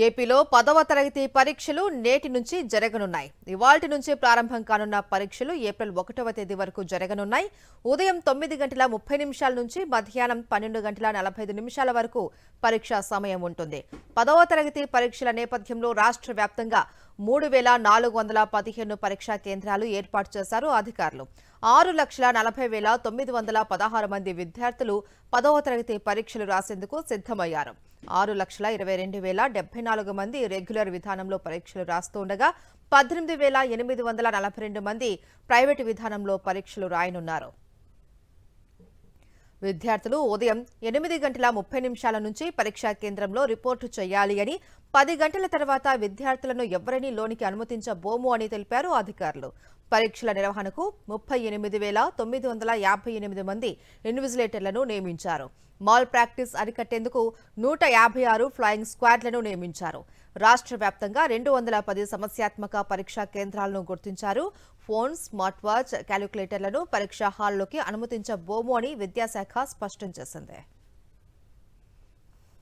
ఏపీలో 10వ తరగతి పరీక్షలు నేటి నుంచి జరగనున్నాయి. ఇవాల్టి నుంచి ప్రారంభం కానున్న పరీక్షలు ఏప్రిల్ 1వ తేదీ వరకు జరగనున్నాయి. ఉదయం 9:30 నుంచి మధ్యాహ్నం 12:45 వరకు పరీక్షా సమయం ఉంటుంది. 10వ తరగతి పరీక్షల నేపథ్యంలో రాష్ట్ర వ్యాప్తంగా 3,415 పరీక్షా కేంద్రాలు ఏర్పాటు చేశారు అధికారులు. 6,40,916 మంది విద్యార్థులు 10వ తరగతి పరీక్షలు రాసేందుకు సిద్ధమయ్యారు. 6,22,074 మంది రెగ్యులర్ విధానంలో పరీక్షలు రాస్తుండగా 18,842 మంది ప్రైవేటు విధానంలో పరీక్షలు రాయనున్నారు. విద్యార్థులు ఉదయం 8:30 నుంచి పరీక్షా కేంద్రంలో రిపోర్టు చేయాలి అని, 10 గంటల తర్వాత విద్యార్థులను ఎవరినీ లోనికి అనుమతించబోము అని తెలిపారు అధికారులు. పరీక్షల నిర్వహణకు 38,958 మంది ఇన్విజిలేటర్లను నియమించారు. మాల్ ప్రాక్టీస్ అరికట్టేందుకు 156 ఫ్లయింగ్ స్క్వాడ్లను నియమించారు. రాష్ట్ర వ్యాప్తంగా 210 సమస్యాత్మక పరీక్షా కేంద్రాలను గుర్తించారు. ఫోన్, స్మార్ట్ వాచ్, క్యాలిక్యులేటర్లను పరీక్షా హాల్లోకి అనుమతించబోము అని విద్యాశాఖ స్పష్టం చేసింది.